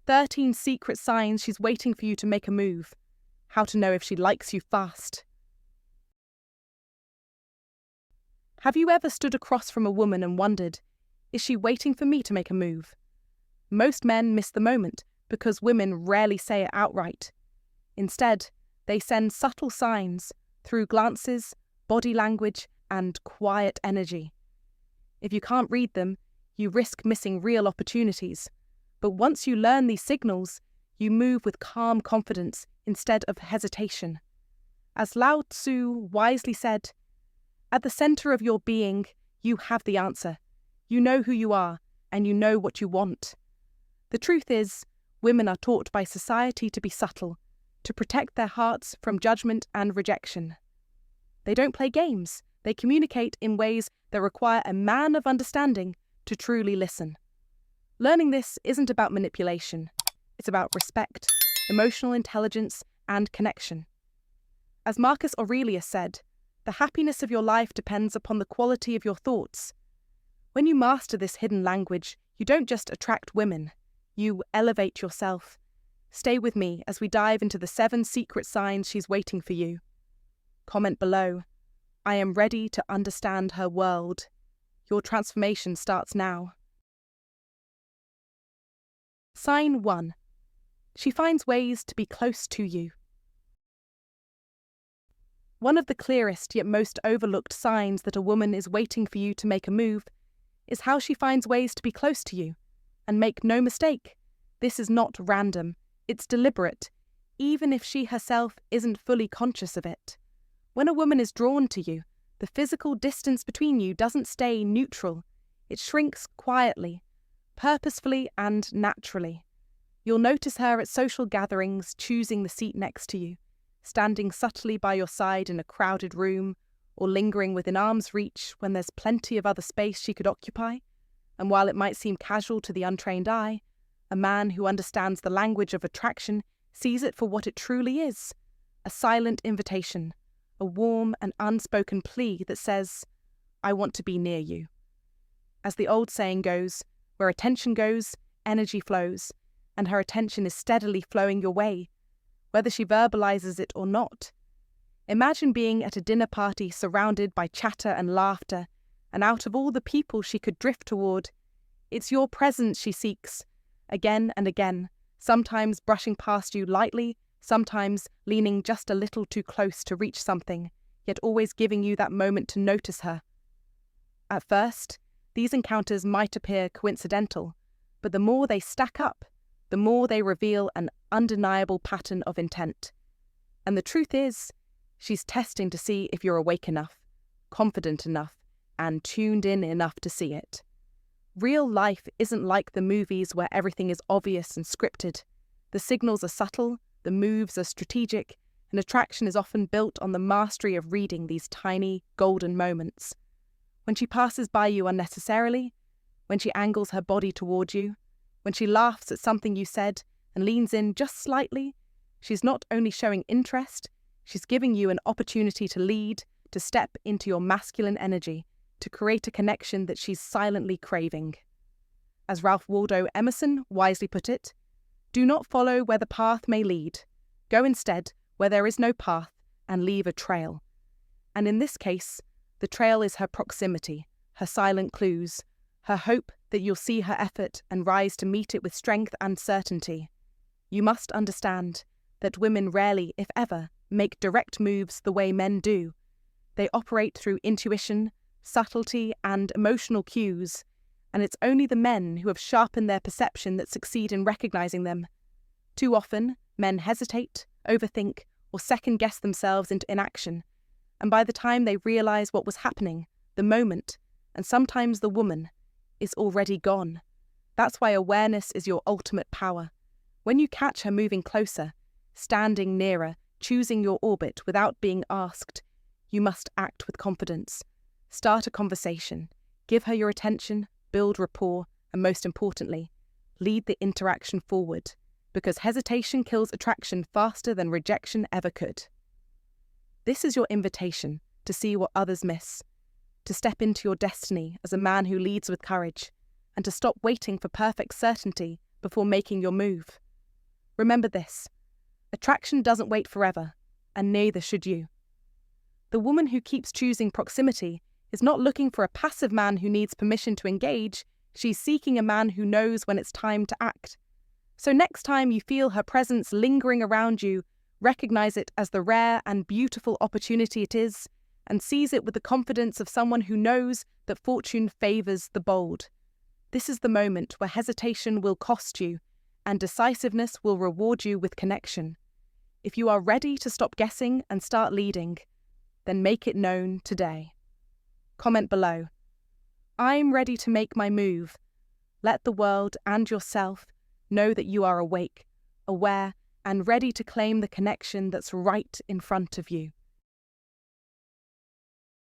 13 secret signs she's waiting for you to make a move. How to know if she likes you fast. Have you ever stood across from a woman and wondered, is she waiting for me to make a move? Most men miss the moment because women rarely say it outright. Instead, they send subtle signs through glances, body language, and quiet energy. If you can't read them, you risk missing real opportunities. But once you learn these signals, you move with calm confidence instead of hesitation. As Lao Tzu wisely said, "At the center of your being, you have the answer. You know who you are, and you know what you want." The truth is, women are taught by society to be subtle, to protect their hearts from judgment and rejection. They don't play games. They communicate in ways that require a man of understanding to truly listen. Learning this isn't about manipulation. It's about respect, emotional intelligence, and connection. As Marcus Aurelius said, the happiness of your life depends upon the quality of your thoughts. When you master this hidden language, you don't just attract women, you elevate yourself. Stay with me as we dive into the 7 secret signs she's waiting for you. Comment below. I am ready to understand her world. Your transformation starts now. Sign 1. She finds ways to be close to you. One of the clearest yet most overlooked signs that a woman is waiting for you to make a move is how she finds ways to be close to you. And make no mistake, this is not random, it's deliberate, even if she herself isn't fully conscious of it. When a woman is drawn to you, the physical distance between you doesn't stay neutral. It shrinks quietly, purposefully and naturally. You'll notice her at social gatherings choosing the seat next to you, standing subtly by your side in a crowded room, or lingering within arm's reach when there's plenty of other space she could occupy. And while it might seem casual to the untrained eye, a man who understands the language of attraction sees it for what it truly is, a silent invitation, a warm and unspoken plea that says, "I want to be near you." As the old saying goes, where attention goes, energy flows, and her attention is steadily flowing your way, whether she verbalizes it or not. Imagine being at a dinner party surrounded by chatter and laughter, and out of all the people she could drift toward, it's your presence she seeks, again and again, sometimes brushing past you lightly, sometimes leaning just a little too close to reach something, yet always giving you that moment to notice her. At first, these encounters might appear coincidental, but the more they stack up, the more they reveal an undeniable pattern of intent. And the truth is, she's testing to see if you're awake enough, confident enough, and tuned in enough to see it. Real life isn't like the movies where everything is obvious and scripted. The signals are subtle, the moves are strategic, and attraction is often built on the mastery of reading these tiny, golden moments. When she passes by you unnecessarily, when she angles her body toward you, when she laughs at something you said and leans in just slightly, she's not only showing interest, she's giving you an opportunity to lead, to step into your masculine energy, to create a connection that she's silently craving. As Ralph Waldo Emerson wisely put it, "Do not follow where the path may lead. Go instead where there is no path and leave a trail." And in this case, the trail is her proximity, her silent clues, her hope that you'll see her effort and rise to meet it with strength and certainty. You must understand that women rarely, if ever, make direct moves the way men do. They operate through intuition, subtlety, and emotional cues, and it's only the men who have sharpened their perception that succeed in recognizing them. Too often, men hesitate, overthink, or second-guess themselves into inaction, and by the time they realize what was happening, the moment, and sometimes the woman, is already gone. That's why awareness is your ultimate power. When you catch her moving closer, standing nearer, choosing your orbit without being asked, you must act with confidence. Start a conversation, give her your attention, build rapport, and most importantly, lead the interaction forward, because hesitation kills attraction faster than rejection ever could. This is your invitation to see what others miss, to step into your destiny as a man who leads with courage, and to stop waiting for perfect certainty before making your move. Remember this: attraction doesn't wait forever, and neither should you. The woman who keeps choosing proximity is not looking for a passive man who needs permission to engage. She's seeking a man who knows when it's time to act. So next time you feel her presence lingering around you, recognize it as the rare and beautiful opportunity it is, and seize it with the confidence of someone who knows that fortune favors the bold. This is the moment where hesitation will cost you, and decisiveness will reward you with connection. If you are ready to stop guessing and start leading, then make it known today. Comment below: I'm ready to make my move. Let the world and yourself know that you are awake, aware, and ready to claim the connection that's right in front of you.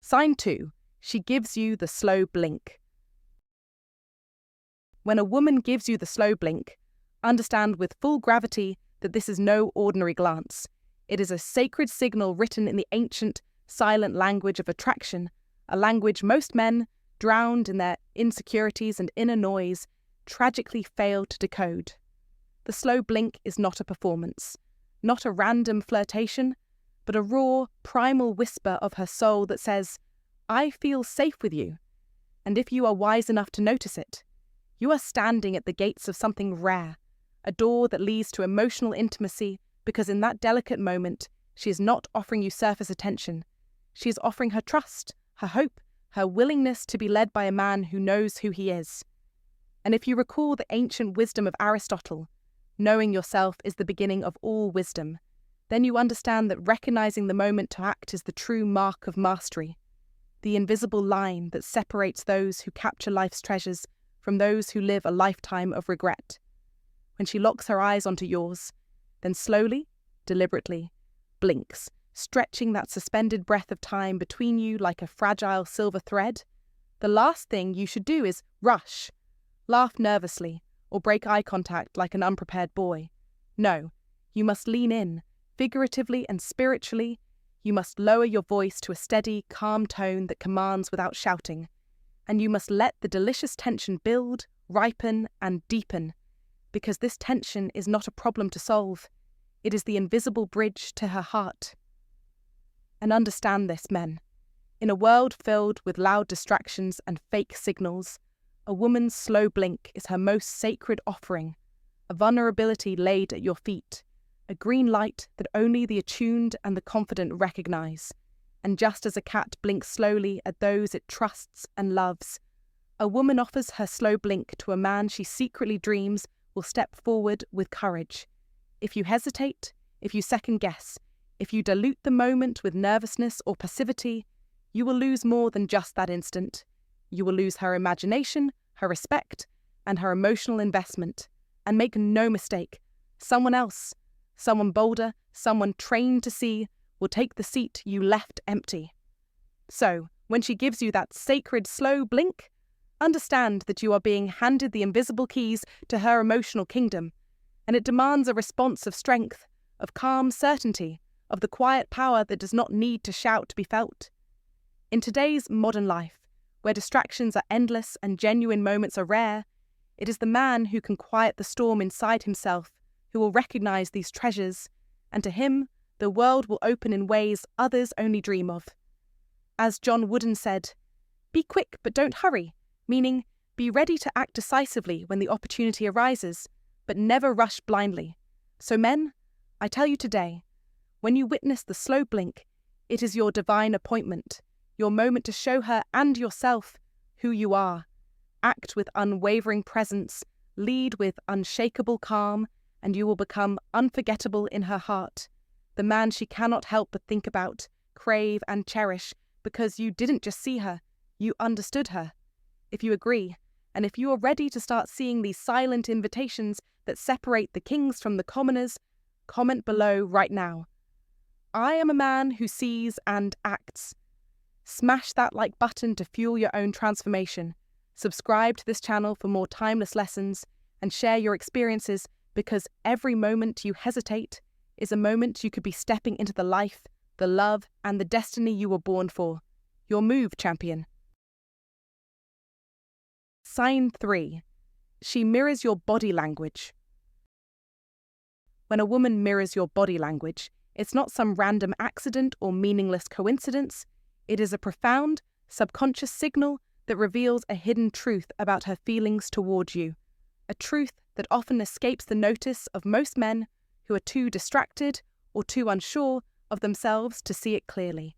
Sign 2. She gives you the slow blink. When a woman gives you the slow blink, understand with full gravity that this is no ordinary glance. It is a sacred signal written in the ancient, silent language of attraction, a language most men, drowned in their insecurities and inner noise, tragically fail to decode. The slow blink is not a performance, not a random flirtation, but a raw, primal whisper of her soul that says, I feel safe with you. And if you are wise enough to notice it, you are standing at the gates of something rare, a door that leads to emotional intimacy, because in that delicate moment, she is not offering you surface attention. She is offering her trust, her hope, her willingness to be led by a man who knows who he is. And if you recall the ancient wisdom of Aristotle, knowing yourself is the beginning of all wisdom, then you understand that recognizing the moment to act is the true mark of mastery, the invisible line that separates those who capture life's treasures from those who live a lifetime of regret. When she locks her eyes onto yours, then slowly, deliberately, blinks, stretching that suspended breath of time between you like a fragile silver thread, the last thing you should do is rush, laugh nervously, or break eye contact like an unprepared boy. No, you must lean in, figuratively and spiritually. You must lower your voice to a steady, calm tone that commands without shouting, and you must let the delicious tension build, ripen, and deepen, because this tension is not a problem to solve. It is the invisible bridge to her heart. And understand this, men. In a world filled with loud distractions and fake signals, a woman's slow blink is her most sacred offering, a vulnerability laid at your feet, a green light that only the attuned and the confident recognize. And just as a cat blinks slowly at those it trusts and loves, a woman offers her slow blink to a man she secretly dreams will step forward with courage. If you hesitate, if you second guess, if you dilute the moment with nervousness or passivity, you will lose more than just that instant. You will lose her imagination, her respect, and her emotional investment. And make no mistake, someone else, someone bolder, someone trained to see, will take the seat you left empty. So, when she gives you that sacred slow blink, understand that you are being handed the invisible keys to her emotional kingdom, and it demands a response of strength, of calm certainty, of the quiet power that does not need to shout to be felt. In today's modern life, where distractions are endless and genuine moments are rare, it is the man who can quiet the storm inside himself who will recognize these treasures, and to him, the world will open in ways others only dream of. As John Wooden said, "Be quick but don't hurry," meaning be ready to act decisively when the opportunity arises, but never rush blindly. So men, I tell you today, when you witness the slow blink, it is your divine appointment, your moment to show her and yourself who you are. Act with unwavering presence, lead with unshakable calm, and you will become unforgettable in her heart, the man she cannot help but think about, crave, and cherish, because you didn't just see her, you understood her. If you agree, and if you are ready to start seeing these silent invitations that separate the kings from the commoners, comment below right now. I am a man who sees and acts. Smash that like button to fuel your own transformation. Subscribe to this channel for more timeless lessons, and share your experiences, because every moment you hesitate is a moment you could be stepping into the life, the love, and the destiny you were born for. Your move, champion. Sign 3. She mirrors your body language. When a woman mirrors your body language, it's not some random accident or meaningless coincidence. It is a profound, subconscious signal that reveals a hidden truth about her feelings toward you, a truth that often escapes the notice of most men who are too distracted or too unsure of themselves to see it clearly.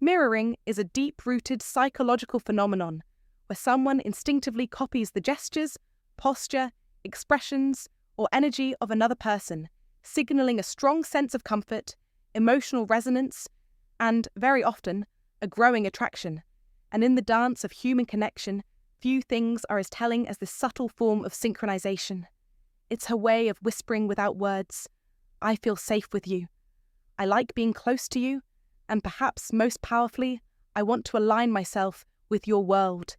Mirroring is a deep-rooted psychological phenomenon where someone instinctively copies the gestures, posture, expressions, or energy of another person, signaling a strong sense of comfort, emotional resonance, and, very often, a growing attraction. And in the dance of human connection, few things are as telling as this subtle form of synchronization. It's her way of whispering without words, "I feel safe with you. I like being close to you, and perhaps most powerfully, I want to align myself with your world."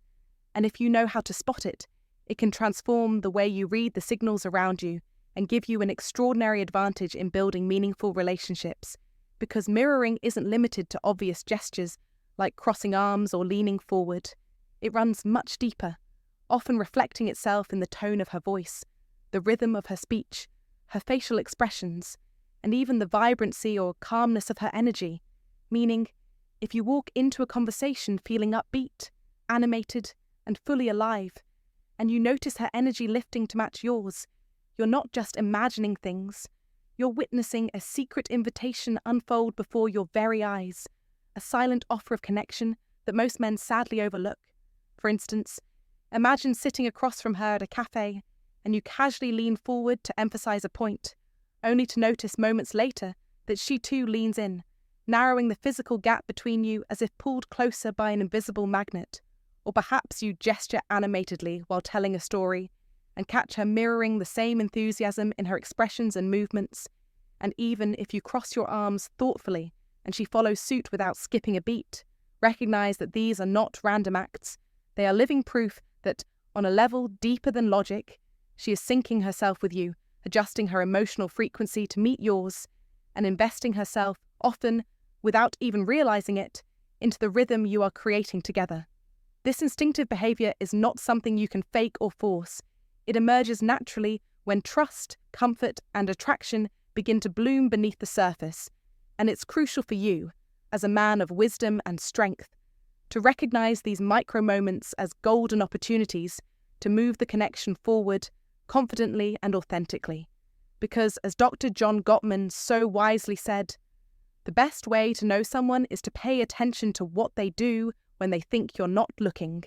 And if you know how to spot it, it can transform the way you read the signals around you and give you an extraordinary advantage in building meaningful relationships. Because mirroring isn't limited to obvious gestures like crossing arms or leaning forward. It runs much deeper, often reflecting itself in the tone of her voice, the rhythm of her speech, her facial expressions, and even the vibrancy or calmness of her energy. Meaning, if you walk into a conversation feeling upbeat, animated, and fully alive, and you notice her energy lifting to match yours, you're not just imagining things, you're witnessing a secret invitation unfold before your very eyes, a silent offer of connection that most men sadly overlook. For instance, imagine sitting across from her at a cafe, and you casually lean forward to emphasize a point, only to notice moments later that she too leans in, narrowing the physical gap between you as if pulled closer by an invisible magnet. Or perhaps you gesture animatedly while telling a story, and catch her mirroring the same enthusiasm in her expressions and movements. And even if you cross your arms thoughtfully and she follows suit without skipping a beat, recognize that these are not random acts. They are living proof that, on a level deeper than logic, she is syncing herself with you, adjusting her emotional frequency to meet yours, and investing herself, often without even realizing it, into the rhythm you are creating together. This instinctive behavior is not something you can fake or force. It emerges naturally when trust, comfort, and attraction begin to bloom beneath the surface, and it's crucial for you, as a man of wisdom and strength, to recognize these micro moments as golden opportunities to move the connection forward confidently and authentically. Because, as Dr. John Gottman so wisely said, the best way to know someone is to pay attention to what they do when they think you're not looking.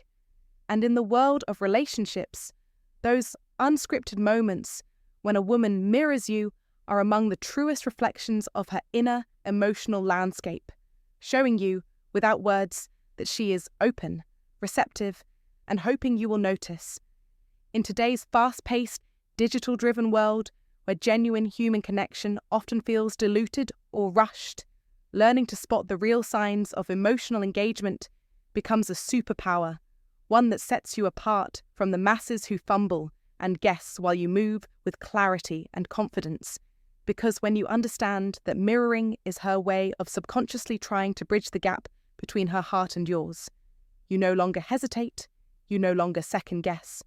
And in the world of relationships, those unscripted moments when a woman mirrors you are among the truest reflections of her inner emotional landscape, showing you, without words, that she is open, receptive, and hoping you will notice. In today's fast-paced, digital-driven world, where genuine human connection often feels diluted or rushed, learning to spot the real signs of emotional engagement becomes a superpower, one that sets you apart from the masses who fumble and guess while you move with clarity and confidence. Because when you understand that mirroring is her way of subconsciously trying to bridge the gap between her heart and yours, you no longer hesitate, you no longer second guess.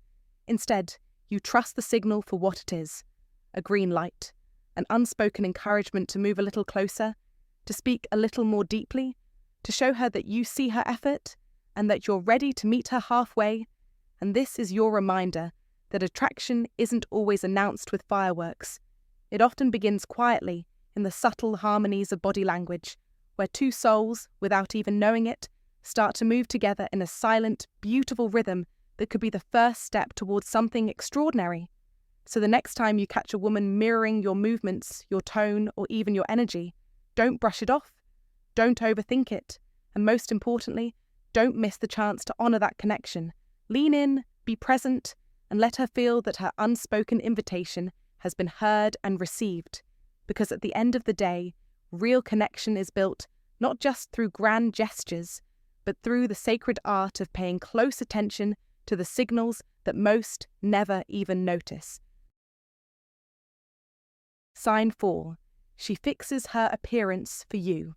Instead, you trust the signal for what it is, a green light, an unspoken encouragement to move a little closer, to speak a little more deeply, to show her that you see her effort and that you're ready to meet her halfway. And this is your reminder that attraction isn't always announced with fireworks. It often begins quietly in the subtle harmonies of body language, where two souls, without even knowing it, start to move together in a silent, beautiful rhythm that could be the first step towards something extraordinary. So the next time you catch a woman mirroring your movements, your tone, or even your energy, don't brush it off, don't overthink it, and most importantly, don't miss the chance to honor that connection. Lean in, be present, and let her feel that her unspoken invitation has been heard and received. Because at the end of the day, real connection is built not just through grand gestures, but through the sacred art of paying close attention to the signals that most never even notice. Sign 4. She fixes her appearance for you.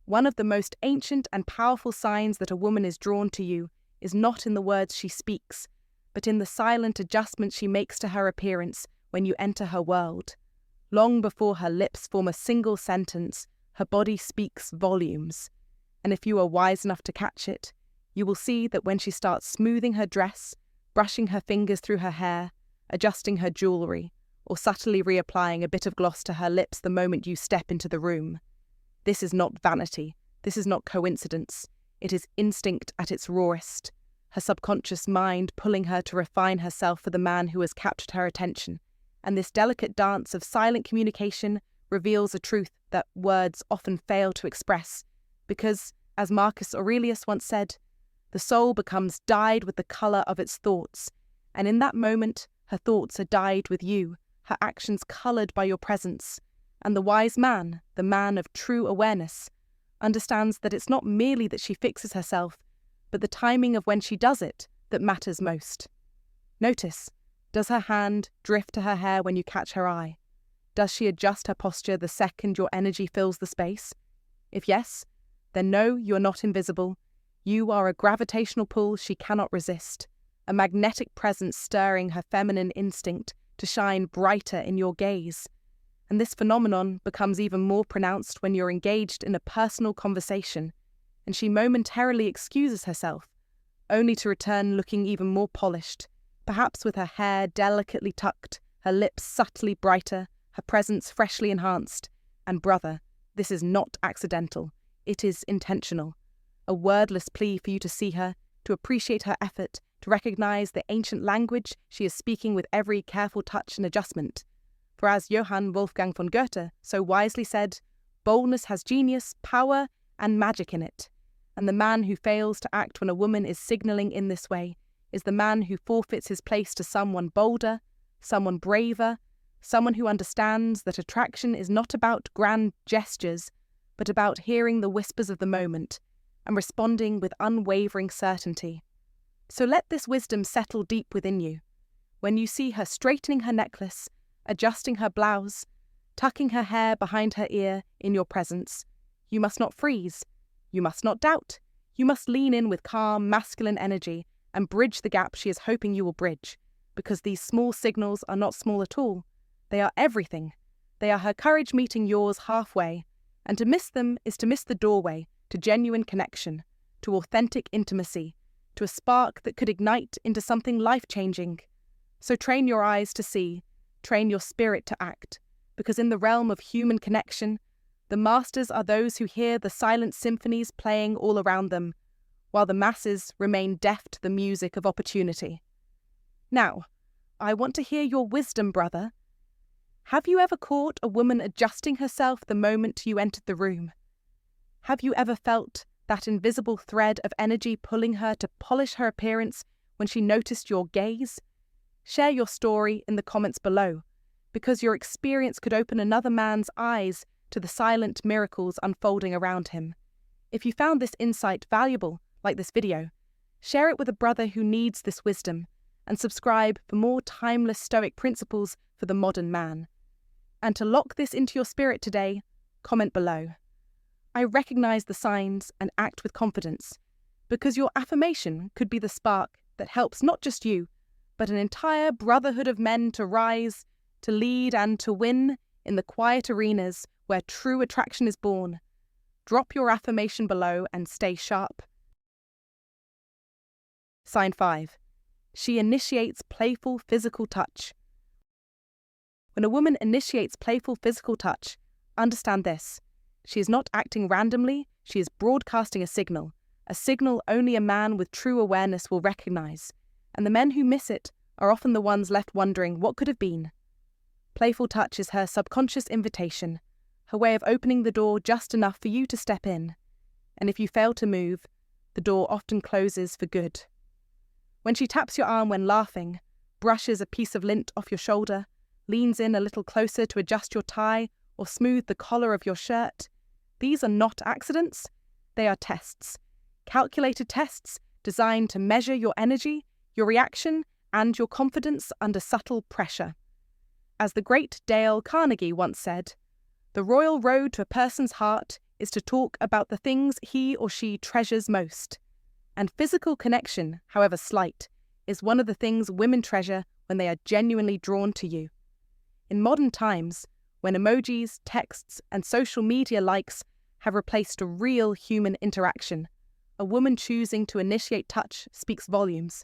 One of the most ancient and powerful signs that a woman is drawn to you is not in the words she speaks, but in the silent adjustment she makes to her appearance when you enter her world. Long before her lips form a single sentence, her body speaks volumes. And if you are wise enough to catch it, you will see that when she starts smoothing her dress, brushing her fingers through her hair, adjusting her jewellery, or subtly reapplying a bit of gloss to her lips the moment you step into the room. This is not vanity. This is not coincidence. It is instinct at its rawest. Her subconscious mind pulling her to refine herself for the man who has captured her attention. And this delicate dance of silent communication reveals a truth that words often fail to express, because, as Marcus Aurelius once said, the soul becomes dyed with the colour of its thoughts, and in that moment her thoughts are dyed with you, her actions coloured by your presence. And the wise man, the man of true awareness, understands that it's not merely that she fixes herself, but the timing of when she does it that matters most. Notice, does her hand drift to her hair when you catch her eye? Does she adjust her posture the second your energy fills the space? If yes, then know you are not invisible. You are a gravitational pull she cannot resist, a magnetic presence stirring her feminine instinct to shine brighter in your gaze. And this phenomenon becomes even more pronounced when you're engaged in a personal conversation, and she momentarily excuses herself, only to return looking even more polished, perhaps with her hair delicately tucked, her lips subtly brighter, her presence freshly enhanced. And brother, this is not accidental. It is intentional. A wordless plea for you to see her, to appreciate her effort, to recognize the ancient language she is speaking with every careful touch and adjustment. For as Johann Wolfgang von Goethe so wisely said, boldness has genius, power, and magic in it. And the man who fails to act when a woman is signalling in this way is the man who forfeits his place to someone bolder, someone braver, someone who understands that attraction is not about grand gestures, but about hearing the whispers of the moment and responding with unwavering certainty. So let this wisdom settle deep within you. When you see her straightening her necklace, adjusting her blouse, tucking her hair behind her ear in your presence, you must not freeze. You must not doubt. You must lean in with calm, masculine energy and bridge the gap she is hoping you will bridge, because these small signals are not small at all. They are everything. They are her courage meeting yours halfway, and to miss them is to miss the doorway to genuine connection, to authentic intimacy, to a spark that could ignite into something life-changing. So train your eyes to see, train your spirit to act, because in the realm of human connection, the masters are those who hear the silent symphonies playing all around them, while the masses remain deaf to the music of opportunity. Now, I want to hear your wisdom, brother. Have you ever caught a woman adjusting herself the moment you entered the room? Have you ever felt that invisible thread of energy pulling her to polish her appearance when she noticed your gaze? Share your story in the comments below, because your experience could open another man's eyes to the silent miracles unfolding around him. If you found this insight valuable, like this video, share it with a brother who needs this wisdom, and subscribe for more timeless Stoic principles for the modern man. And to lock this into your spirit today, comment below. I recognize the signs and act with confidence, because your affirmation could be the spark that helps not just you, but an entire brotherhood of men to rise, to lead and to win in the quiet arenas where true attraction is born. Drop your affirmation below and stay sharp. Sign 5. She initiates playful physical touch. When a woman initiates playful physical touch, understand this. She is not acting randomly, she is broadcasting a signal only a man with true awareness will recognize, and the men who miss it are often the ones left wondering what could have been. Playful touch is her subconscious invitation, her way of opening the door just enough for you to step in. And if you fail to move, the door often closes for good. When she taps your arm when laughing, brushes a piece of lint off your shoulder, leans in a little closer to adjust your tie or smooth the collar of your shirt, these are not accidents, they are tests. Calculated tests designed to measure your energy, your reaction, and your confidence under subtle pressure. As the great Dale Carnegie once said, the royal road to a person's heart is to talk about the things he or she treasures most. And physical connection, however slight, is one of the things women treasure when they are genuinely drawn to you. In modern times, when emojis, texts, and social media likes have replaced a real human interaction, a woman choosing to initiate touch speaks volumes.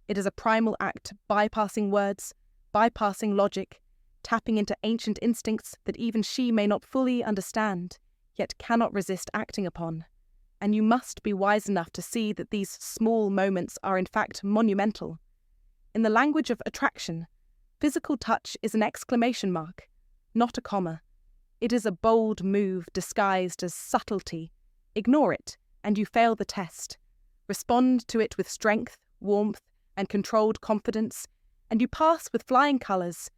It is a primal act, bypassing words, bypassing logic, tapping into ancient instincts that even she may not fully understand, yet cannot resist acting upon. And you must be wise enough to see that these small moments are in fact monumental. In the language of attraction, physical touch is an exclamation mark, not a comma. It is a bold move disguised as subtlety. Ignore it, and you fail the test. Respond to it with strength, warmth, and controlled confidence, and you pass with flying colours.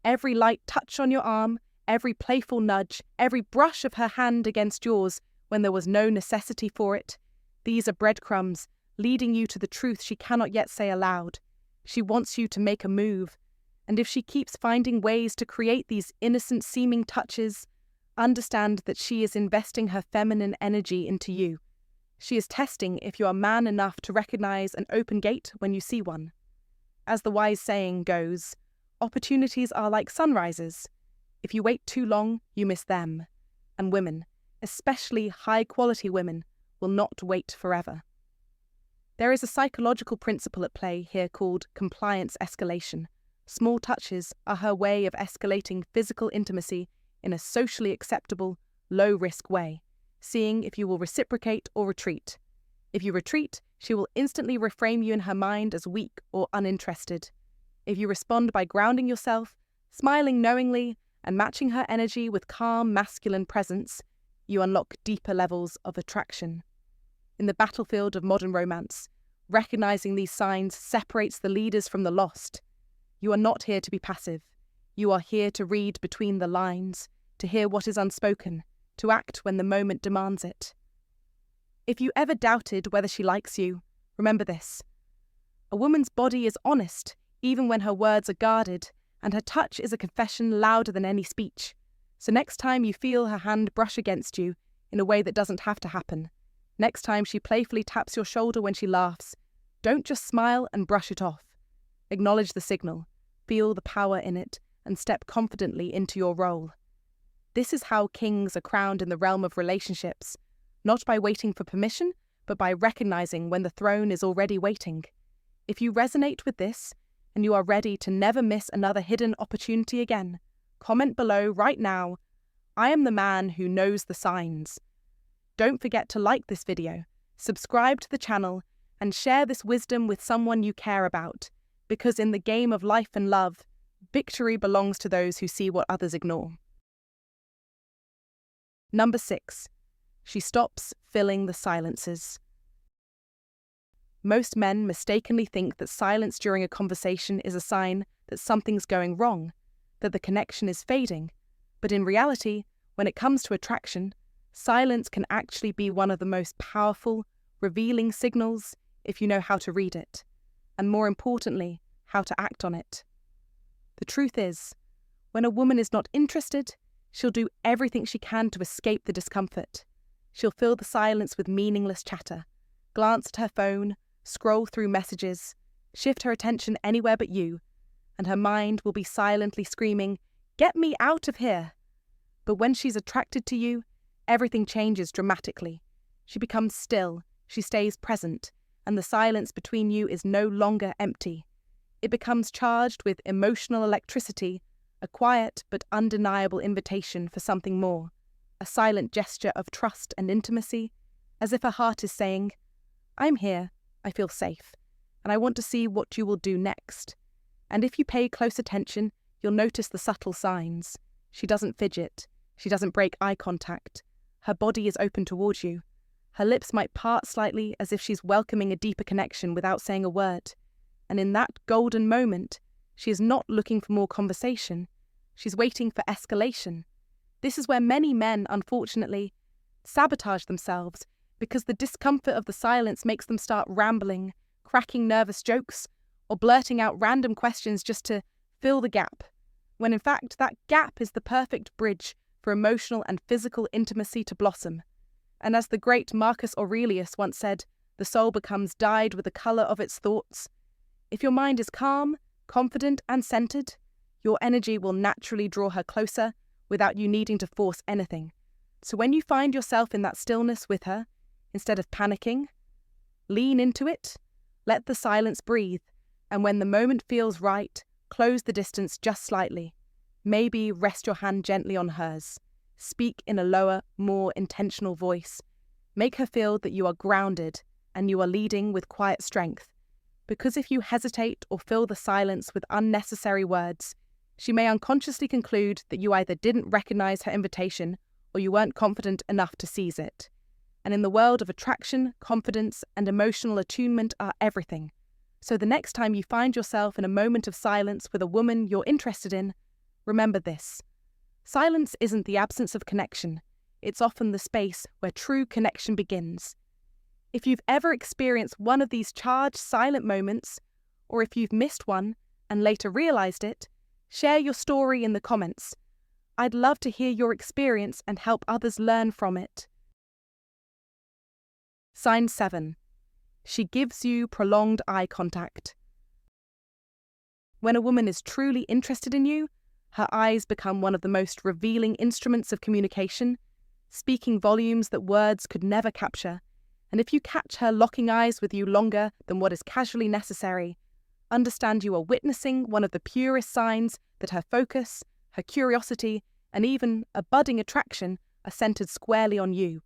Every light touch on your arm, every playful nudge, every brush of her hand against yours when there was no necessity for it, these are breadcrumbs leading you to the truth she cannot yet say aloud. She wants you to make a move, and if she keeps finding ways to create these innocent-seeming touches, understand that she is investing her feminine energy into you. She is testing if you are man enough to recognize an open gate when you see one. As the wise saying goes, opportunities are like sunrises. If you wait too long, you miss them. And women, especially high-quality women, will not wait forever. There is a psychological principle at play here called compliance escalation. Small touches are her way of escalating physical intimacy in a socially acceptable, low-risk way, seeing if you will reciprocate or retreat. If you retreat, she will instantly reframe you in her mind as weak or uninterested. If you respond by grounding yourself, smiling knowingly, and matching her energy with calm, masculine presence, you unlock deeper levels of attraction. In the battlefield of modern romance, recognizing these signs separates the leaders from the lost. You are not here to be passive. You are here to read between the lines, to hear what is unspoken, to act when the moment demands it. If you ever doubted whether she likes you, remember this. A woman's body is honest, even when her words are guarded, and her touch is a confession louder than any speech. So next time you feel her hand brush against you in a way that doesn't have to happen, next time she playfully taps your shoulder when she laughs, don't just smile and brush it off. Acknowledge the signal, feel the power in it, and step confidently into your role. This is how kings are crowned in the realm of relationships, not by waiting for permission, but by recognizing when the throne is already waiting. If you resonate with this, and you are ready to never miss another hidden opportunity again, comment below right now, I am the man who knows the signs. Don't forget to like this video, subscribe to the channel, and share this wisdom with someone you care about, because in the game of life and love, victory belongs to those who see what others ignore. Number 6. She stops filling the silences. Most men mistakenly think that silence during a conversation is a sign that something's going wrong, that the connection is fading. But in reality, when it comes to attraction, silence can actually be one of the most powerful, revealing signals if you know how to read it, and more importantly, how to act on it. The truth is, when a woman is not interested, she'll do everything she can to escape the discomfort. She'll fill the silence with meaningless chatter, glance at her phone, scroll through messages, shift her attention anywhere but you, and her mind will be silently screaming, "Get me out of here!" But when she's attracted to you, everything changes dramatically. She becomes still, she stays present, and the silence between you is no longer empty. It becomes charged with emotional electricity, a quiet but undeniable invitation for something more, a silent gesture of trust and intimacy, as if her heart is saying, "I'm here, I feel safe, and I want to see what you will do next." And if you pay close attention, you'll notice the subtle signs. She doesn't fidget, she doesn't break eye contact. Her body is open towards you. Her lips might part slightly as if she's welcoming a deeper connection without saying a word. And in that golden moment, she is not looking for more conversation. She's waiting for escalation. This is where many men, unfortunately, sabotage themselves because the discomfort of the silence makes them start rambling, cracking nervous jokes, or blurting out random questions just to fill the gap, when in fact that gap is the perfect bridge for emotional and physical intimacy to blossom. And as the great Marcus Aurelius once said, The soul becomes dyed with the color of its thoughts. If your mind is calm, confident, and centered, your energy will naturally draw her closer without you needing to force anything. So when you find yourself in that stillness with her, instead of panicking, lean into it, let the silence breathe, and when the moment feels right, close the distance just slightly. Maybe rest your hand gently on hers. Speak in a lower, more intentional voice. Make her feel that you are grounded and you are leading with quiet strength. Because if you hesitate or fill the silence with unnecessary words, she may unconsciously conclude that you either didn't recognize her invitation or you weren't confident enough to seize it. And in the world of attraction, confidence, and emotional attunement are everything. So the next time you find yourself in a moment of silence with a woman you're interested in, remember this. Silence isn't the absence of connection. It's often the space where true connection begins. If you've ever experienced one of these charged silent moments, or if you've missed one and later realized it, share your story in the comments. I'd love to hear your experience and help others learn from it. Sign 7. She gives you prolonged eye contact. When a woman is truly interested in you, her eyes become one of the most revealing instruments of communication, speaking volumes that words could never capture. And if you catch her locking eyes with you longer than what is casually necessary, understand you are witnessing one of the purest signs that her focus, her curiosity, and even a budding attraction are centered squarely on you.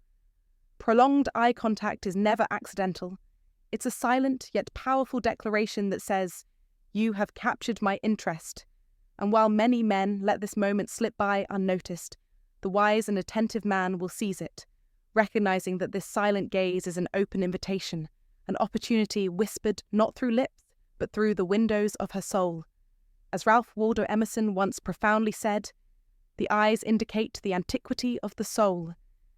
Prolonged eye contact is never accidental. It's a silent yet powerful declaration that says, "You have captured my interest." And while many men let this moment slip by unnoticed, the wise and attentive man will seize it, recognizing that this silent gaze is an open invitation, an opportunity whispered not through lips, but through the windows of her soul. As Ralph Waldo Emerson once profoundly said, "The eyes indicate the antiquity of the soul,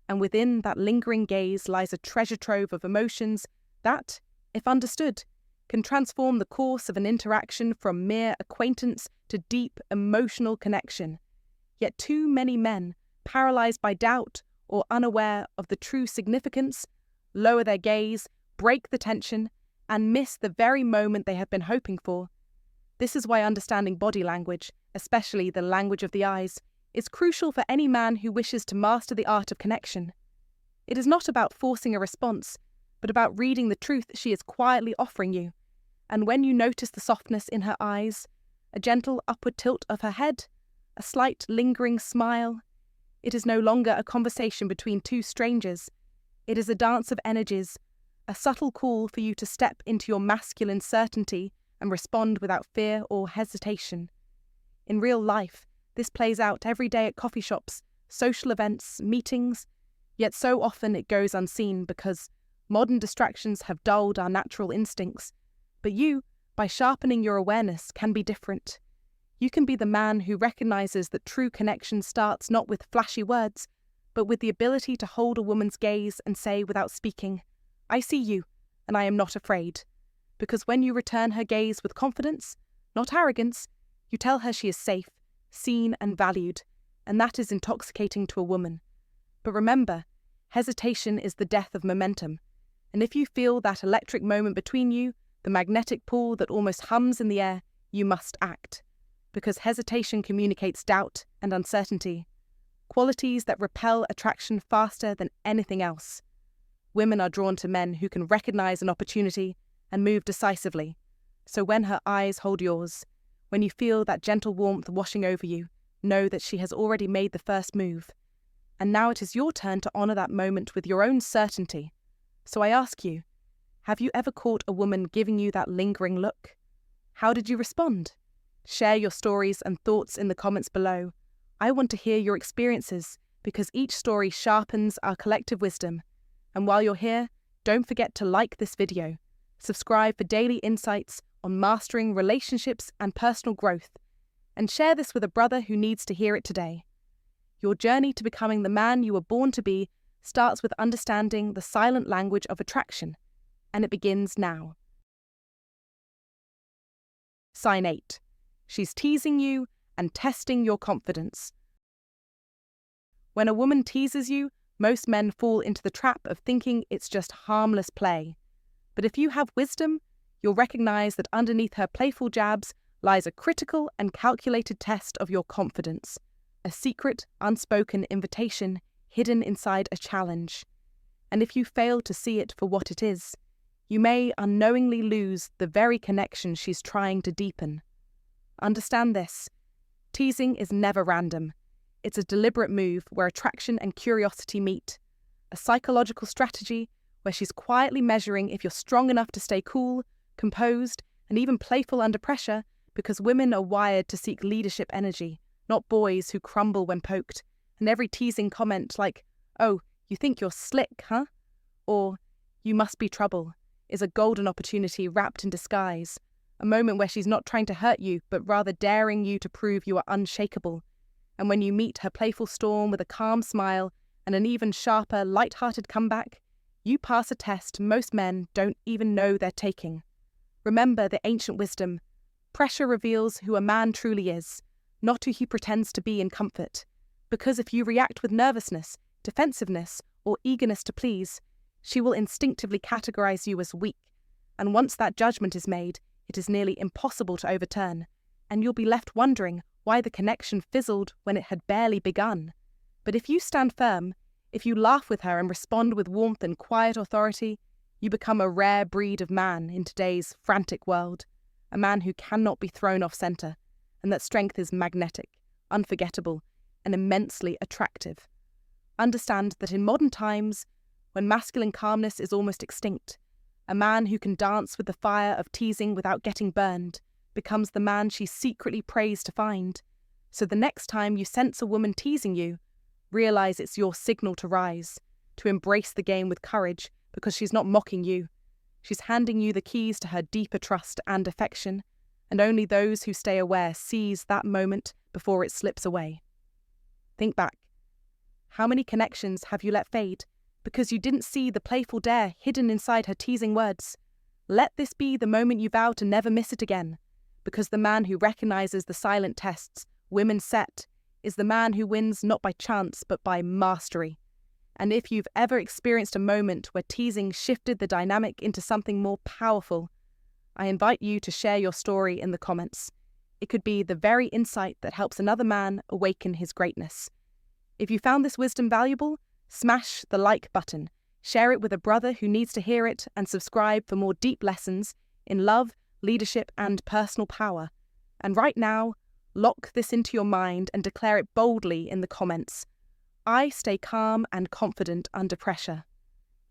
and within that lingering gaze lies a treasure trove of emotions that, if understood, can transform the course of an interaction from mere acquaintance to deep emotional connection." Yet too many men, paralyzed by doubt or unaware of the true significance, lower their gaze, break the tension, and miss the very moment they have been hoping for. This is why understanding body language, especially the language of the eyes, is crucial for any man who wishes to master the art of connection. It is not about forcing a response, but about reading the truth she is quietly offering you. And when you notice the softness in her eyes, a gentle upward tilt of her head, a slight lingering smile, it is no longer a conversation between two strangers. It is a dance of energies, a subtle call for you to step into your masculine certainty and respond without fear or hesitation. In real life, this plays out every day at coffee shops, social events, meetings, yet so often it goes unseen because modern distractions have dulled our natural instincts. But you, by sharpening your awareness, can be different. You can be the man who recognizes that true connection starts not with flashy words, but with the ability to hold a woman's gaze and say without speaking, "I see you, and I am not afraid." Because when you return her gaze with confidence, not arrogance, you tell her she is safe, seen and valued, and that is intoxicating to a woman. But remember, hesitation is the death of momentum, and if you feel that electric moment between you, the magnetic pull that almost hums in the air, you must act. Because hesitation communicates doubt and uncertainty, qualities that repel attraction faster than anything else. Women are drawn to men who can recognize an opportunity and move decisively. So when her eyes hold yours, when you feel that gentle warmth washing over you, know that she has already made the first move. And now it is your turn to honor that moment with your own certainty. So I ask you, have you ever caught a woman giving you that lingering look? How did you respond? Share your stories and thoughts in the comments below. I want to hear your experiences because each story sharpens our collective wisdom. And while you're here, don't forget to like this video, subscribe for daily insights on mastering relationships and personal growth, and share this with a brother who needs to hear it today. Your journey to becoming the man you were born to be starts with understanding the silent language of attraction, and it begins now. Sign 8. She's teasing you and testing your confidence. When a woman teases you, most men fall into the trap of thinking it's just harmless play. But if you have wisdom, you'll recognize that underneath her playful jabs lies a critical and calculated test of your confidence, a secret, unspoken invitation hidden inside a challenge. And if you fail to see it for what it is, you may unknowingly lose the very connection she's trying to deepen. Understand this. Teasing is never random. It's a deliberate move where attraction and curiosity meet, a psychological strategy where she's quietly measuring if you're strong enough to stay cool, composed, and even playful under pressure, because women are wired to seek leadership energy, not boys who crumble when poked. And every teasing comment like, "Oh, you think you're slick, huh?" or "You must be trouble," is a golden opportunity wrapped in disguise, a moment where she's not trying to hurt you, but rather daring you to prove you are unshakable. And when you meet her playful storm with a calm smile and an even sharper, light-hearted comeback, you pass a test most men don't even know they're taking. Remember the ancient wisdom. Pressure reveals who a man truly is, not who he pretends to be in comfort. Because if you react with nervousness, defensiveness, or eagerness to please, she will instinctively categorize you as weak. And once that judgment is made, it is nearly impossible to overturn, and you'll be left wondering why the connection fizzled when it had barely begun. But if you stand firm, if you laugh with her and respond with warmth and quiet authority, you become a rare breed of man in today's frantic world, a man who cannot be thrown off center, and that strength is magnetic, unforgettable, and immensely attractive. Understand that in modern times, when masculine calmness is almost extinct, a man who can dance with the fire of teasing without getting burned becomes the man she secretly prays to find. So the next time you sense a woman teasing you, realize it's your signal to rise, to embrace the game with courage, because she's not mocking you. She's handing you the keys to her deeper trust and affection, and only those who stay aware seize that moment before it slips away. Think back. How many connections have you let fade because you didn't see the playful dare hidden inside her teasing words? Let this be the moment you vow to never miss it again, because the man who recognizes the silent tests women set is the man who wins not by chance but by mastery. And if you've ever experienced a moment where teasing shifted the dynamic into something more powerful, I invite you to share your story in the comments. It could be the very insight that helps another man awaken his greatness. If you found this wisdom valuable, smash the like button, share it with a brother who needs to hear it, and subscribe for more deep lessons in love, leadership, and personal power. And right now, lock this into your mind and declare it boldly in the comments. I stay calm and confident under pressure.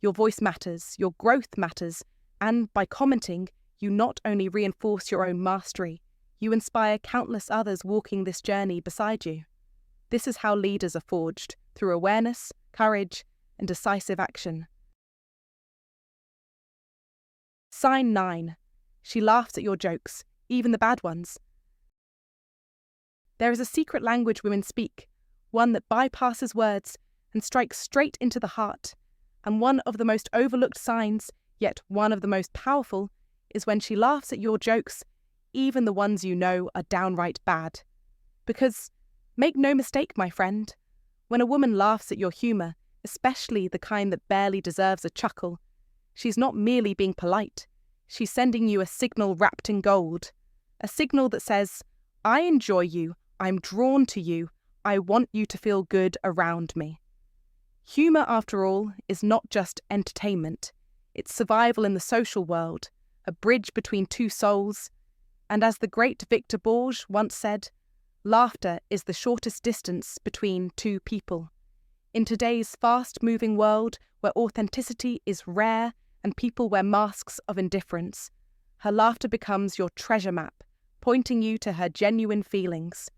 Your voice matters, your growth matters, and by commenting, you not only reinforce your own mastery, you inspire countless others walking this journey beside you. This is how leaders are forged, through awareness, courage, and decisive action. Sign 9. She laughs at your jokes, even the bad ones. There is a secret language women speak, one that bypasses words and strikes straight into the heart, and one of the most overlooked signs, yet one of the most powerful, is when she laughs at your jokes, even the ones you know are downright bad. Because, make no mistake, my friend, when a woman laughs at your humour, especially the kind that barely deserves a chuckle, she's not merely being polite, she's sending you a signal wrapped in gold, a signal that says, I enjoy you, I'm drawn to you, I want you to feel good around me. Humour, after all, is not just entertainment. It's survival in the social world, a bridge between two souls. And as the great Victor Borge once said, laughter is the shortest distance between two people. In today's fast-moving world, where authenticity is rare and people wear masks of indifference, her laughter becomes your treasure map, pointing you to her genuine feelings.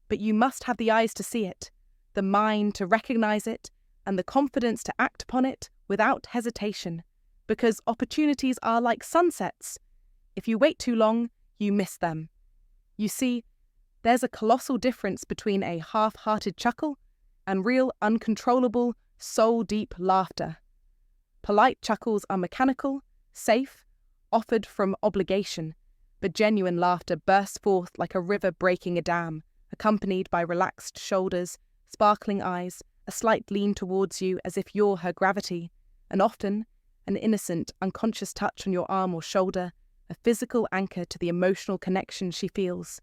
But you must have the eyes to see it, the mind to recognize it, and the confidence to act upon it without hesitation, because opportunities are like sunsets. If you wait too long, you miss them. You see, there's a colossal difference between a half-hearted chuckle and real uncontrollable, soul-deep laughter. Polite chuckles are mechanical, safe, offered from obligation, but genuine laughter bursts forth like a river breaking a dam, accompanied by relaxed shoulders, sparkling eyes, a slight lean towards you as if you're her gravity, and often, an innocent, unconscious touch on your arm or shoulder, a physical anchor to the emotional connection she feels.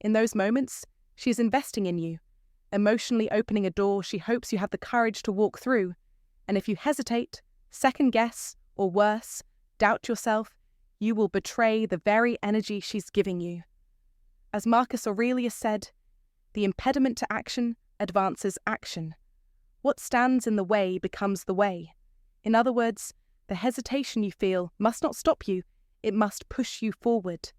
In those moments, she is investing in you, emotionally opening a door she hopes you have the courage to walk through, and if you hesitate, second guess, or worse, doubt yourself, you will betray the very energy she's giving you. As Marcus Aurelius said, the impediment to action advances action. What stands in the way becomes the way. In other words, the hesitation you feel must not stop you, it must push you forward.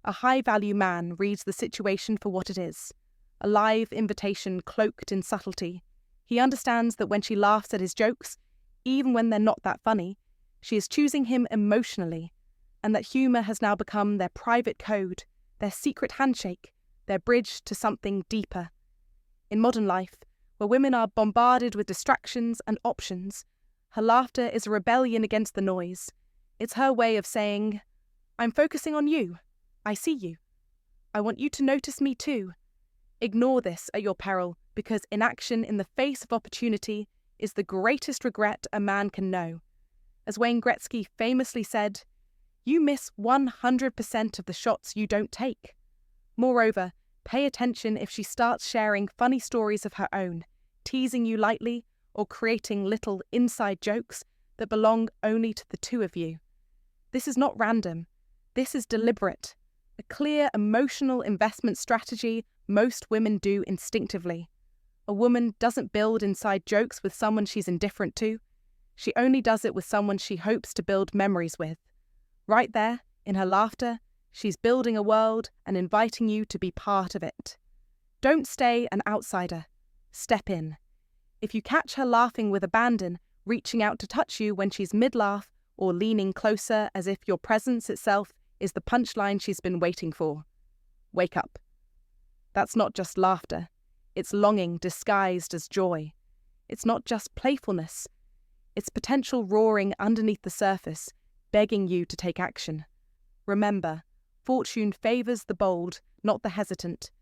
A high-value man reads the situation for what it is, a live invitation cloaked in subtlety. He understands that when she laughs at his jokes, even when they're not that funny, she is choosing him emotionally, and that humour has now become their private code, their secret handshake, their bridge to something deeper. In modern life, where women are bombarded with distractions and options, her laughter is a rebellion against the noise. It's her way of saying, I'm focusing on you. I see you. I want you to notice me too. Ignore this at your peril, because inaction in the face of opportunity is the greatest regret a man can know. As Wayne Gretzky famously said, you miss 100% of the shots you don't take. Moreover, pay attention if she starts sharing funny stories of her own, teasing you lightly, or creating little inside jokes that belong only to the two of you. This is not random. This is deliberate. A clear emotional investment strategy most women do instinctively. A woman doesn't build inside jokes with someone she's indifferent to. She only does it with someone she hopes to build memories with. Right there, in her laughter, she's building a world and inviting you to be part of it. Don't stay an outsider. Step in. If you catch her laughing with abandon, reaching out to touch you when she's mid-laugh, or leaning closer as if your presence itself is the punchline she's been waiting for, wake up. That's not just laughter. It's longing disguised as joy. It's not just playfulness. It's potential roaring underneath the surface, begging you to take action. Remember, fortune favours the bold, not the hesitant.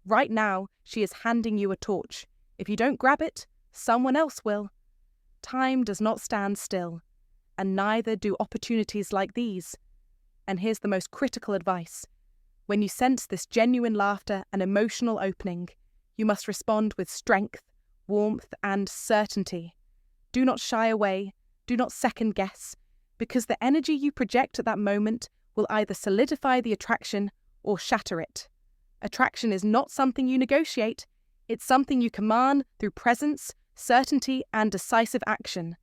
Right now, she is handing you a torch. If you don't grab it, someone else will. Time does not stand still, and neither do opportunities like these. And here's the most critical advice. When you sense this genuine laughter and emotional opening, you must respond with strength, warmth, and certainty. Do not shy away, do not second guess, because the energy you project at that moment will either solidify the attraction or shatter it. Attraction is not something you negotiate, it's something you command through presence, certainty, and decisive action.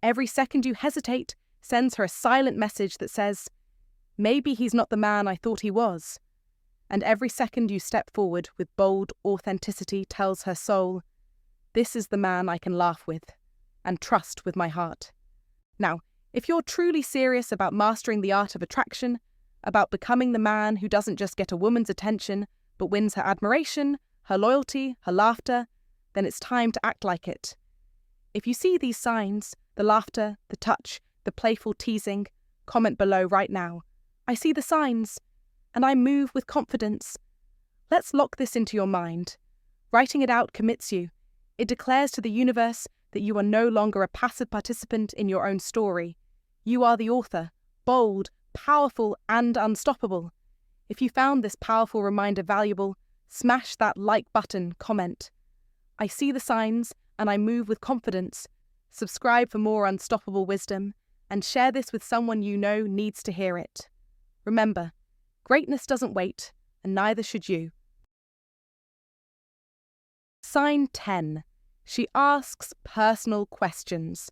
Every second you hesitate sends her a silent message that says, maybe he's not the man I thought he was. And every second you step forward with bold authenticity tells her soul, this is the man I can laugh with and trust with my heart. Now, if you're truly serious about mastering the art of attraction, about becoming the man who doesn't just get a woman's attention, but wins her admiration, her loyalty, her laughter, then it's time to act like it. If you see these signs, the laughter, the touch, the playful teasing, comment below right now. I see the signs, and I move with confidence. Let's lock this into your mind. Writing it out commits you. It declares to the universe that you are no longer a passive participant in your own story. You are the author, bold, powerful, and unstoppable. If you found this powerful reminder valuable, smash that like button, comment. I see the signs, and I move with confidence. Subscribe for more unstoppable wisdom, and share this with someone you know needs to hear it. Remember, greatness doesn't wait, and neither should you. Sign 10. She asks personal questions.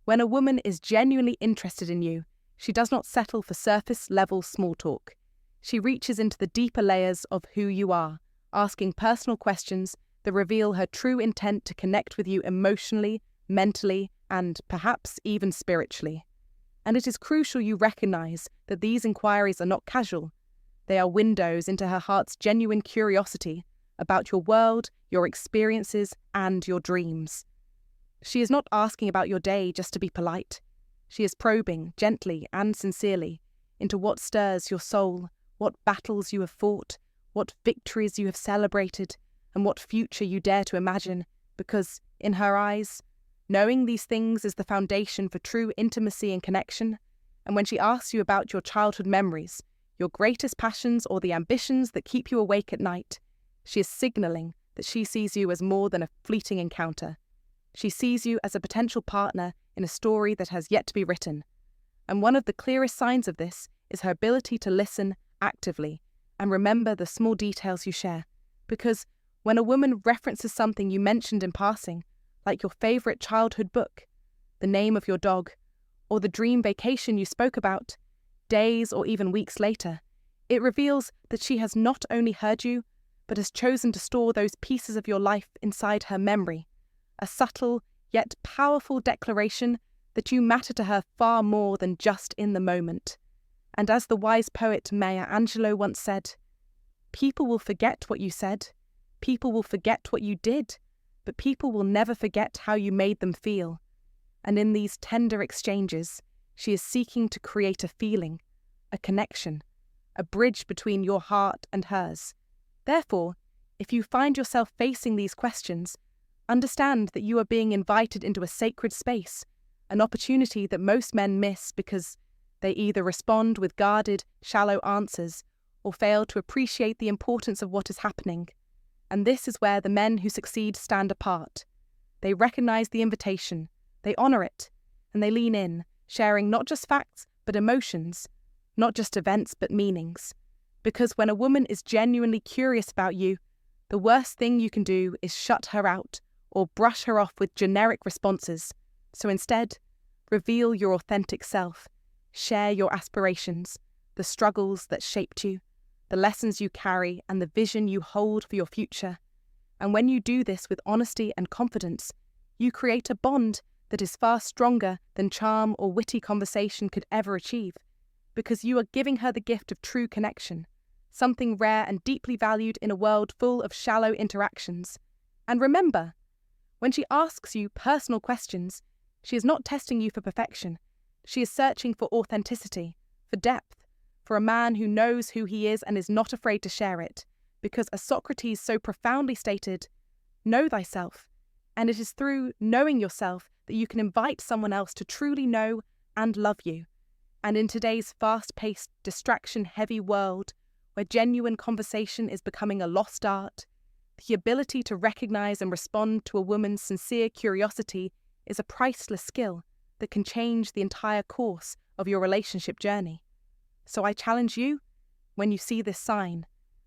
When a woman is genuinely interested in you, she does not settle for surface-level small talk. She reaches into the deeper layers of who you are, asking personal questions that reveal her true intent to connect with you emotionally, mentally, and perhaps even spiritually. And it is crucial you recognize that these inquiries are not casual. They are windows into her heart's genuine curiosity about your world, your experiences, and your dreams. She is not asking about your day just to be polite. She is probing, gently and sincerely, into what stirs your soul, what battles you have fought, what victories you have celebrated, and what future you dare to imagine, because, in her eyes, Knowing these things is the foundation for true intimacy and connection, and when she asks you about your childhood memories, your greatest passions, or the ambitions that keep you awake at night, she is signaling that she sees you as more than a fleeting encounter. She sees you as a potential partner in a story that has yet to be written. And one of the clearest signs of this is her ability to listen actively and remember the small details you share. Because when a woman references something you mentioned in passing, like your favourite childhood book, the name of your dog, or the dream vacation you spoke about, days or even weeks later, it reveals that she has not only heard you, but has chosen to store those pieces of your life inside her memory, a subtle yet powerful declaration that you matter to her far more than just in the moment. And as the wise poet Maya Angelou once said, "People will forget what you said, people will forget what you did, but people will never forget how you made them feel." And in these tender exchanges, she is seeking to create a feeling, a connection, a bridge between your heart and hers. Therefore, if you find yourself facing these questions, understand that you are being invited into a sacred space, an opportunity that most men miss because they either respond with guarded, shallow answers or fail to appreciate the importance of what is happening. And this is where the men who succeed stand apart. They recognize the invitation, they honor it, and they lean in, sharing not just facts but emotions, not just events but meanings. Because when a woman is genuinely curious about you, the worst thing you can do is shut her out or brush her off with generic responses. So instead, reveal your authentic self, share your aspirations, the struggles that shaped you, the lessons you carry, and the vision you hold for your future. And when you do this with honesty and confidence, you create a bond that is far stronger than charm or witty conversation could ever achieve, because you are giving her the gift of true connection, something rare and deeply valued in a world full of shallow interactions. And remember, when she asks you personal questions, she is not testing you for perfection. She is searching for authenticity, for depth, for a man who knows who he is and is not afraid to share it, because as Socrates so profoundly stated, "Know thyself," and it is through knowing yourself that you can invite someone else to truly know and love you. And in today's fast-paced, distraction-heavy world, where genuine conversation is becoming a lost art, the ability to recognize and respond to a woman's sincere curiosity is a priceless skill that can change the entire course of your relationship journey. So I challenge you, when you see this sign,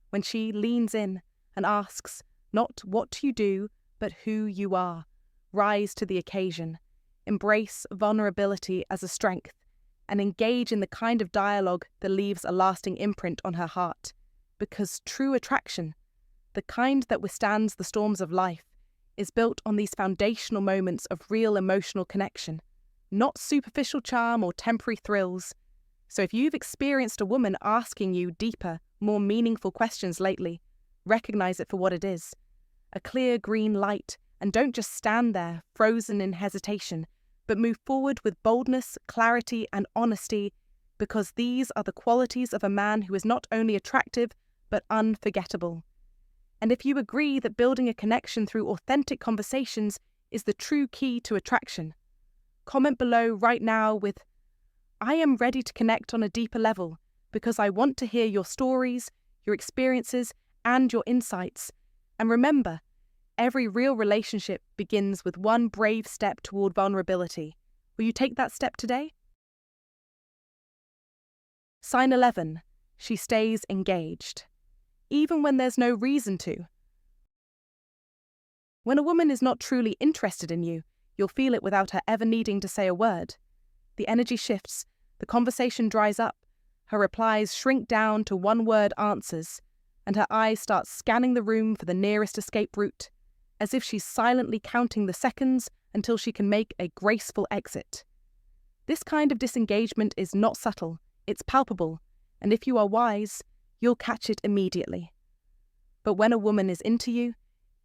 when she leans in and asks not what you do, but who you are, rise to the occasion, embrace vulnerability as a strength, and engage in the kind of dialogue that leaves a lasting imprint on her heart. Because true attraction, the kind that withstands the storms of life, is built on these foundational moments of real emotional connection, not superficial charm or temporary thrills. So if you've experienced a woman asking you deeper, more meaningful questions lately, recognize it for what it is, a clear green light, and don't just stand there, frozen in hesitation, but move forward with boldness, clarity, and honesty, because these are the qualities of a man who is not only attractive, but unforgettable. And if you agree that building a connection through authentic conversations is the true key to attraction, comment below right now with, "I am ready to connect on a deeper level because I want to hear your stories, your experiences, and your insights." And remember, every real relationship begins with one brave step toward vulnerability. Will you take that step today? Sign 11. She stays engaged, even when there's no reason to. When a woman is not truly interested in you, you'll feel it without her ever needing to say a word. The energy shifts, the conversation dries up, her replies shrink down to one-word answers, and her eyes start scanning the room for the nearest escape route, as if she's silently counting the seconds until she can make a graceful exit. This kind of disengagement is not subtle, it's palpable, and if you are wise, you'll catch it immediately. But when a woman is into you,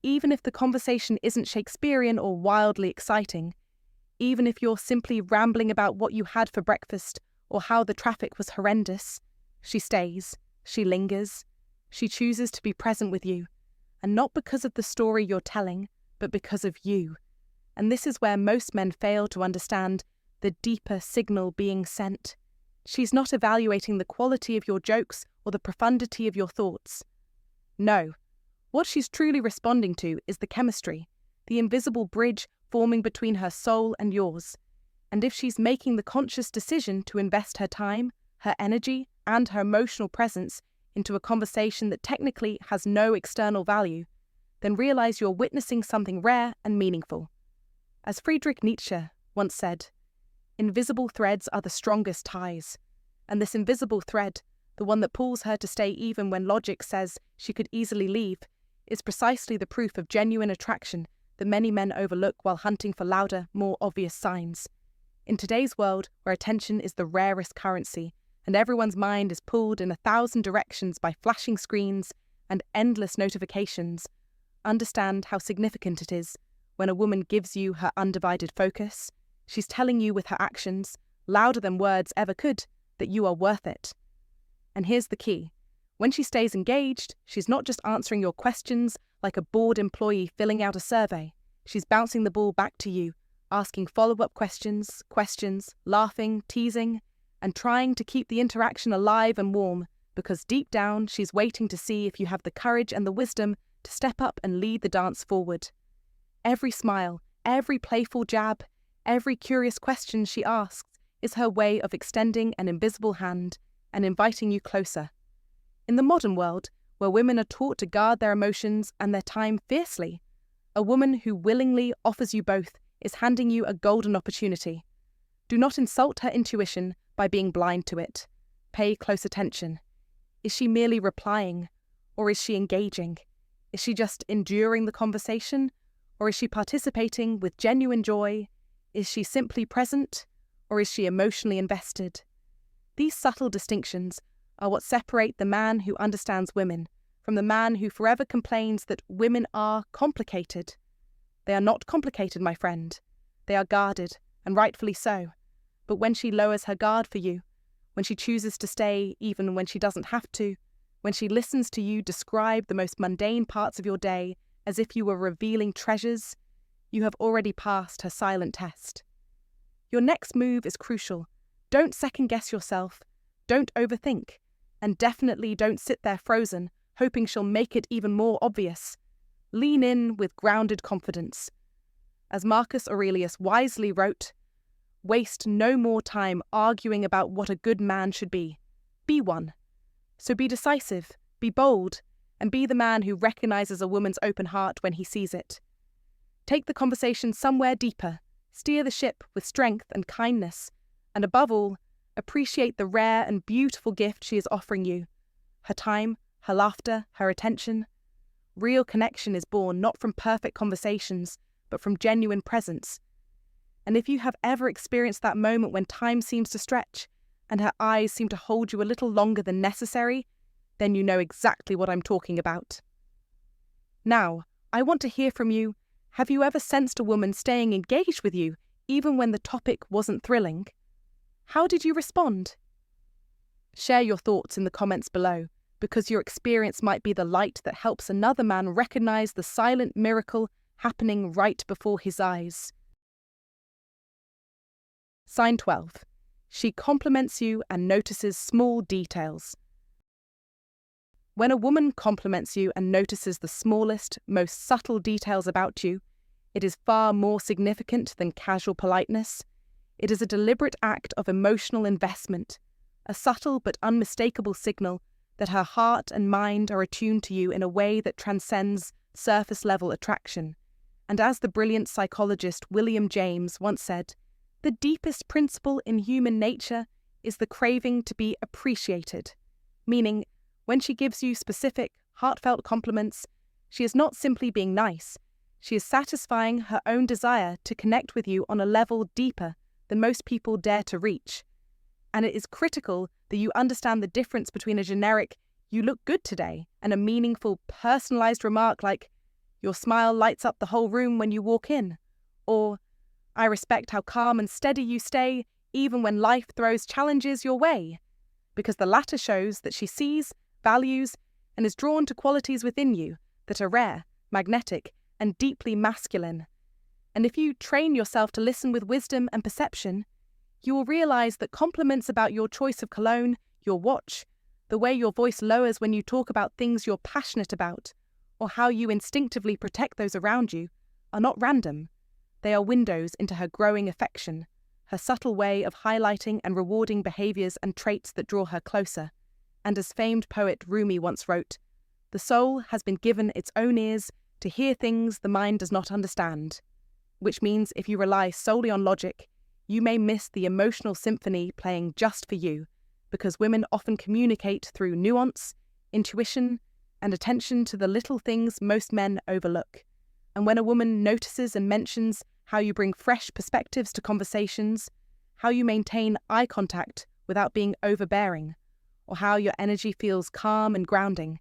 even if the conversation isn't Shakespearean or wildly exciting, even if you're simply rambling about what you had for breakfast or how the traffic was horrendous, she stays, she lingers, she chooses to be present with you, and not because of the story you're telling, but because of you. And this is where most men fail to understand the deeper signal being sent. She's not evaluating the quality of your jokes or the profundity of your thoughts. No, what she's truly responding to is the chemistry, the invisible bridge forming between her soul and yours. And if she's making the conscious decision to invest her time, her energy, and her emotional presence into a conversation that technically has no external value, then realize you're witnessing something rare and meaningful. As Friedrich Nietzsche once said, invisible threads are the strongest ties, and this invisible thread, the one that pulls her to stay even when logic says she could easily leave, is precisely the proof of genuine attraction that many men overlook while hunting for louder, more obvious signs. In today's world, where attention is the rarest currency, and everyone's mind is pulled in 1,000 directions by flashing screens and endless notifications, understand how significant it is when a woman gives you her undivided focus. She's telling you with her actions, louder than words ever could, that you are worth it. And here's the key. When she stays engaged, she's not just answering your questions like a bored employee filling out a survey. She's bouncing the ball back to you, asking follow-up questions, laughing, teasing, and trying to keep the interaction alive and warm, because deep down she's waiting to see if you have the courage and the wisdom to step up and lead the dance forward. Every smile, every playful jab, every curious question she asks is her way of extending an invisible hand and inviting you closer. In the modern world, where women are taught to guard their emotions and their time fiercely, a woman who willingly offers you both is handing you a golden opportunity. Do not insult her intuition by being blind to it. Pay close attention. Is she merely replying, or is she engaging? Is she just enduring the conversation, or is she participating with genuine joy? Is she simply present, or is she emotionally invested? These subtle distinctions are what separate the man who understands women from the man who forever complains that women are complicated. They are not complicated, my friend. They are guarded, and rightfully so. But when she lowers her guard for you, when she chooses to stay even when she doesn't have to, when she listens to you describe the most mundane parts of your day as if you were revealing treasures, you have already passed her silent test. Your next move is crucial. Don't second-guess yourself, don't overthink, and definitely don't sit there frozen, hoping she'll make it even more obvious. Lean in with grounded confidence. As Marcus Aurelius wisely wrote, waste no more time arguing about what a good man should be. Be one. So be decisive, be bold, and be the man who recognizes a woman's open heart when he sees it. Take the conversation somewhere deeper, steer the ship with strength and kindness, and above all, appreciate the rare and beautiful gift she is offering you. Her time, her laughter, her attention. Real connection is born not from perfect conversations, but from genuine presence. And if you have ever experienced that moment when time seems to stretch, and her eyes seem to hold you a little longer than necessary, then you know exactly what I'm talking about. Now, I want to hear from you. Have you ever sensed a woman staying engaged with you, even when the topic wasn't thrilling? How did you respond? Share your thoughts in the comments below, because your experience might be the light that helps another man recognize the silent miracle happening right before his eyes. Sign 12. She compliments you and notices small details. When a woman compliments you and notices the smallest, most subtle details about you, it is far more significant than casual politeness. It is a deliberate act of emotional investment, a subtle but unmistakable signal that her heart and mind are attuned to you in a way that transcends surface-level attraction. And as the brilliant psychologist William James once said, the deepest principle in human nature is the craving to be appreciated, meaning when she gives you specific, heartfelt compliments, she is not simply being nice, she is satisfying her own desire to connect with you on a level deeper than most people dare to reach. And it is critical that you understand the difference between a generic, "you look good today," and a meaningful, personalized remark like, "your smile lights up the whole room when you walk in," or, "I respect how calm and steady you stay, even when life throws challenges your way," because the latter shows that she sees, values, and is drawn to qualities within you that are rare, magnetic, and deeply masculine. And if you train yourself to listen with wisdom and perception, you will realize that compliments about your choice of cologne, your watch, the way your voice lowers when you talk about things you're passionate about, or how you instinctively protect those around you, are not random. They are windows into her growing affection, her subtle way of highlighting and rewarding behaviors and traits that draw her closer. And as famed poet Rumi once wrote, "The soul has been given its own ears to hear things the mind does not understand," which means if you rely solely on logic, you may miss the emotional symphony playing just for you, because women often communicate through nuance, intuition, and attention to the little things most men overlook. And when a woman notices and mentions how you bring fresh perspectives to conversations, how you maintain eye contact without being overbearing, or how your energy feels calm and grounding,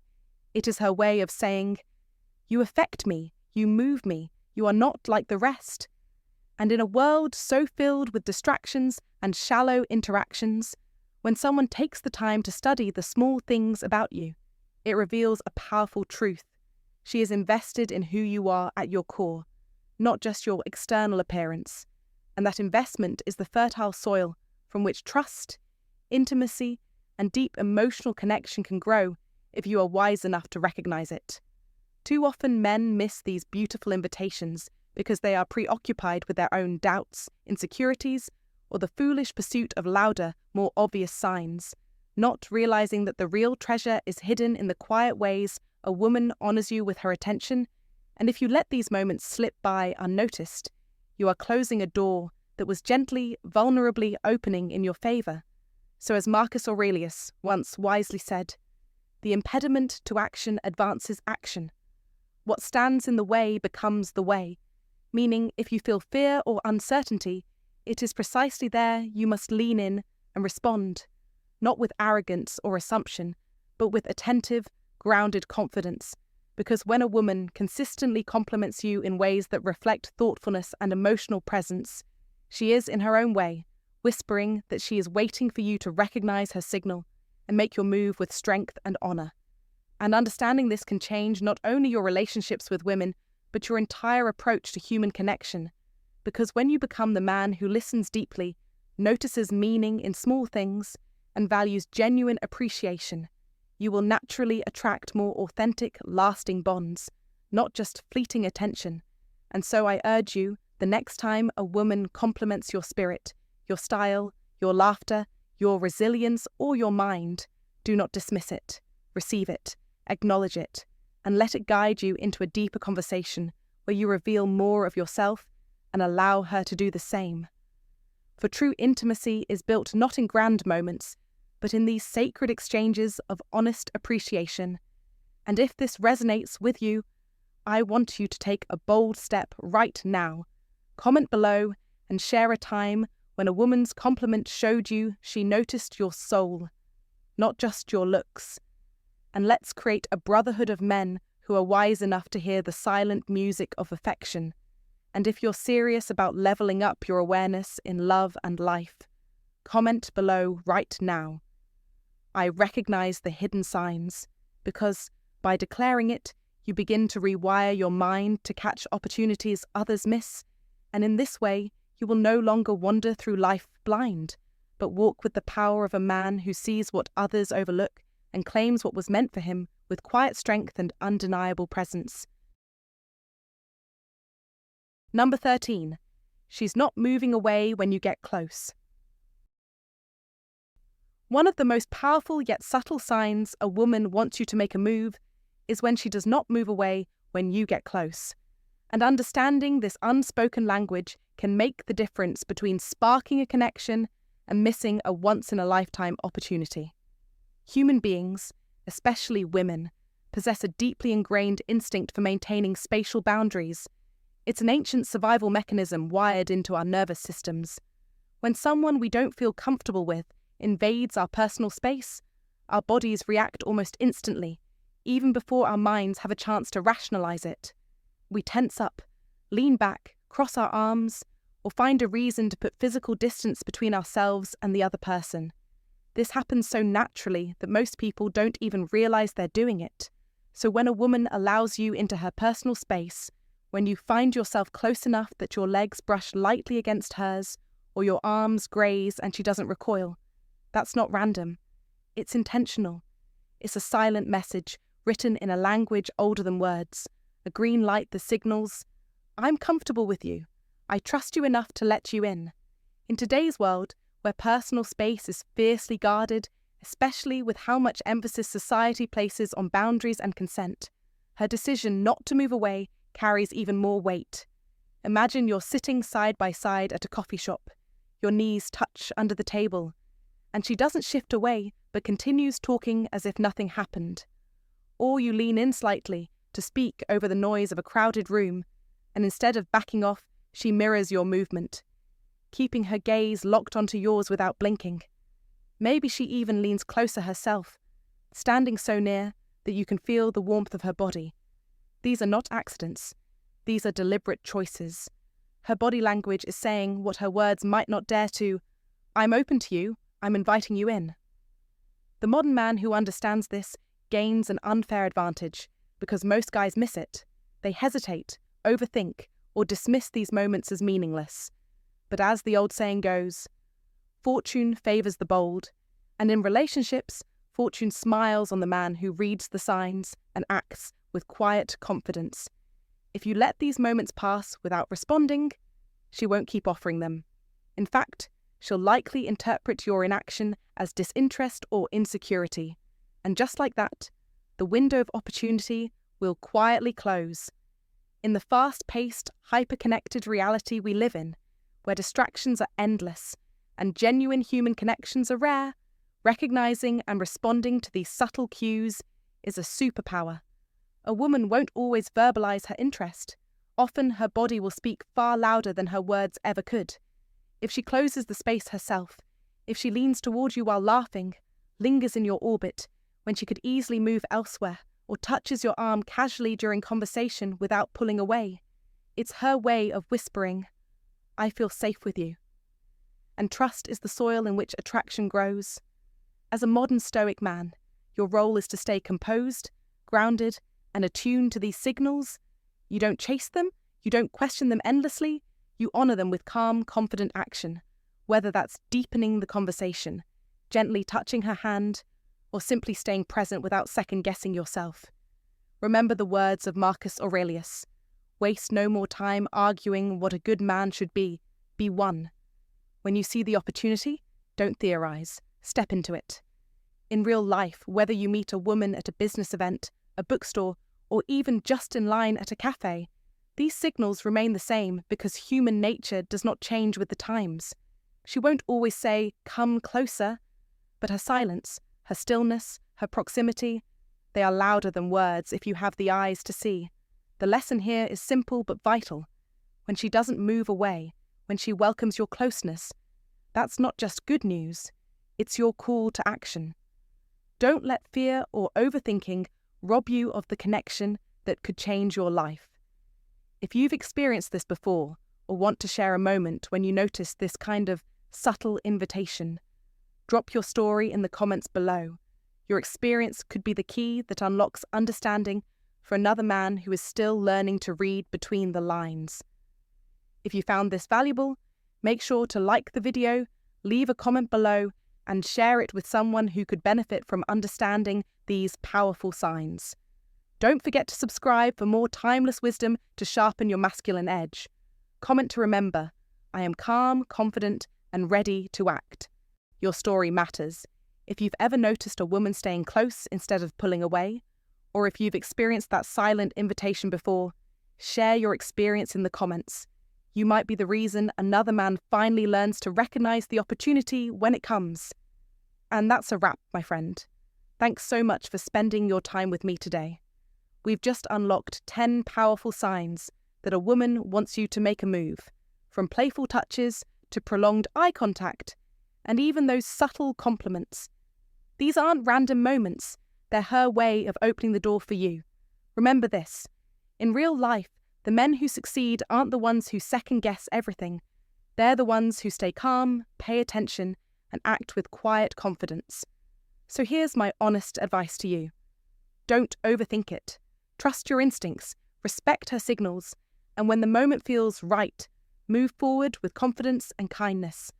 it is her way of saying, "You affect me, you move me, you are not like the rest." And in a world so filled with distractions and shallow interactions, when someone takes the time to study the small things about you, it reveals a powerful truth. She is invested in who you are at your core, not just your external appearance, and that investment is the fertile soil from which trust, intimacy, and deep emotional connection can grow if you are wise enough to recognize it. Too often men miss these beautiful invitations because they are preoccupied with their own doubts, insecurities, or the foolish pursuit of louder, more obvious signs, not realizing that the real treasure is hidden in the quiet ways a woman honors you with her attention, and if you let these moments slip by unnoticed, you are closing a door that was gently, vulnerably opening in your favor. So as Marcus Aurelius once wisely said, "The impediment to action advances action. What stands in the way becomes the way," meaning if you feel fear or uncertainty, it is precisely there you must lean in and respond, not with arrogance or assumption, but with attentive, grounded confidence, because when a woman consistently compliments you in ways that reflect thoughtfulness and emotional presence, she is, in her own way, whispering that she is waiting for you to recognize her signal and make your move with strength and honor. And understanding this can change not only your relationships with women, but your entire approach to human connection, because when you become the man who listens deeply, notices meaning in small things, and values genuine appreciation, you will naturally attract more authentic, lasting bonds, not just fleeting attention. And so I urge you, the next time a woman compliments your spirit, your style, your laughter, your resilience, or your mind, do not dismiss it. Receive it, acknowledge it, and let it guide you into a deeper conversation where you reveal more of yourself and allow her to do the same. For true intimacy is built not in grand moments, but in these sacred exchanges of honest appreciation. And if this resonates with you, I want you to take a bold step right now. Comment below and share a time when a woman's compliment showed you she noticed your soul, not just your looks. And let's create a brotherhood of men who are wise enough to hear the silent music of affection. And if you're serious about leveling up your awareness in love and life, comment below right now. I recognize the hidden signs, because by declaring it, you begin to rewire your mind to catch opportunities others miss, and in this way, you will no longer wander through life blind, but walk with the power of a man who sees what others overlook and claims what was meant for him with quiet strength and undeniable presence. Number 13. She's not moving away when you get close. One of the most powerful yet subtle signs a woman wants you to make a move is when she does not move away when you get close. And understanding this unspoken language can make the difference between sparking a connection and missing a once-in-a-lifetime opportunity. Human beings, especially women, possess a deeply ingrained instinct for maintaining spatial boundaries. It's an ancient survival mechanism wired into our nervous systems. When someone we don't feel comfortable with invades our personal space, our bodies react almost instantly, even before our minds have a chance to rationalize it. We tense up, lean back, cross our arms, or find a reason to put physical distance between ourselves and the other person. This happens so naturally that most people don't even realize they're doing it. So when a woman allows you into her personal space, When you find yourself close enough that your legs brush lightly against hers, or your arms graze and she doesn't recoil, that's not random. It's intentional. It's a silent message written in a language older than words, a green light that signals, I'm comfortable with you. I trust you enough to let you in. In today's world, where personal space is fiercely guarded, especially with how much emphasis society places on boundaries and consent, her decision not to move away carries even more weight. Imagine you're sitting side by side at a coffee shop. Your knees touch under the table, and she doesn't shift away but continues talking as if nothing happened. Or you lean in slightly to speak over the noise of a crowded room, and instead of backing off, she mirrors your movement, keeping her gaze locked onto yours without blinking. Maybe she even leans closer herself, standing so near that you can feel the warmth of her body. These are not accidents. These are deliberate choices. Her body language is saying what her words might not dare to. I'm open to you. I'm inviting you in. The modern man who understands this gains an unfair advantage because most guys miss it. They hesitate, overthink, or dismiss these moments as meaningless. But as the old saying goes, fortune favours the bold, and in relationships, fortune smiles on the man who reads the signs and acts with quiet confidence. If you let these moments pass without responding, she won't keep offering them. In fact, she'll likely interpret your inaction as disinterest or insecurity. And just like that, the window of opportunity will quietly close. In the fast-paced, hyper-connected reality we live in, where distractions are endless and genuine human connections are rare, recognizing and responding to these subtle cues is a superpower. A woman won't always verbalize her interest. Often her body will speak far louder than her words ever could. If she closes the space herself, if she leans toward you while laughing, lingers in your orbit when she could easily move elsewhere, or touches your arm casually during conversation without pulling away, it's her way of whispering, I feel safe with you. And trust is the soil in which attraction grows. As a modern Stoic man, your role is to stay composed, grounded, and attuned to these signals. You don't chase them, you don't question them endlessly, you honour them with calm, confident action, whether that's deepening the conversation, gently touching her hand, or simply staying present without second-guessing yourself. Remember the words of Marcus Aurelius, waste no more time arguing what a good man should be one. When you see the opportunity, don't theorize, step into it. In real life, whether you meet a woman at a business event, a bookstore, or even just in line at a cafe, these signals remain the same because human nature does not change with the times. She won't always say, come closer, but her silence, her stillness, her proximity, they are louder than words if you have the eyes to see. The lesson here is simple but vital. When she doesn't move away, when she welcomes your closeness, that's not just good news, it's your call to action. Don't let fear or overthinking rob you of the connection that could change your life. If you've experienced this before, or want to share a moment when you notice this kind of subtle invitation, drop your story in the comments below. Your experience could be the key that unlocks understanding for another man who is still learning to read between the lines. If you found this valuable, make sure to like the video, leave a comment below, and share it with someone who could benefit from understanding these powerful signs. Don't forget to subscribe for more timeless wisdom to sharpen your masculine edge. Comment to remember, I am calm, confident, and ready to act. Your story matters. If you've ever noticed a woman staying close instead of pulling away, or if you've experienced that silent invitation before, share your experience in the comments. You might be the reason another man finally learns to recognize the opportunity when it comes. And that's a wrap, my friend. Thanks so much for spending your time with me today. We've just unlocked 10 powerful signs that a woman wants you to make a move, from playful touches to prolonged eye contact, and even those subtle compliments. These aren't random moments, they're her way of opening the door for you. Remember this, in real life, the men who succeed aren't the ones who second-guess everything. They're the ones who stay calm, pay attention, and act with quiet confidence. So here's my honest advice to you. Don't overthink it. Trust your instincts, respect her signals, And when the moment feels right, move forward with confidence and kindness.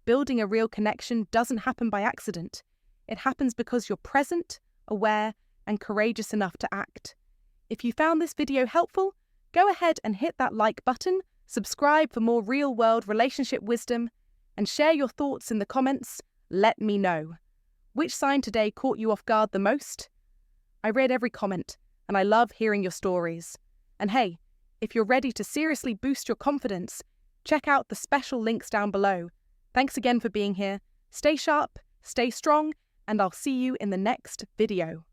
Building a real connection doesn't happen by accident. It happens because you're present, aware, and courageous enough to act. If you found this video helpful, go ahead and hit that like button, subscribe for more real-world relationship wisdom, and share your thoughts in the comments. Let me know. Which sign today caught you off guard the most? I read every comment, and I love hearing your stories. And hey, if you're ready to seriously boost your confidence, check out the special links down below. Thanks again for being here. Stay sharp, stay strong, and I'll see you in the next video.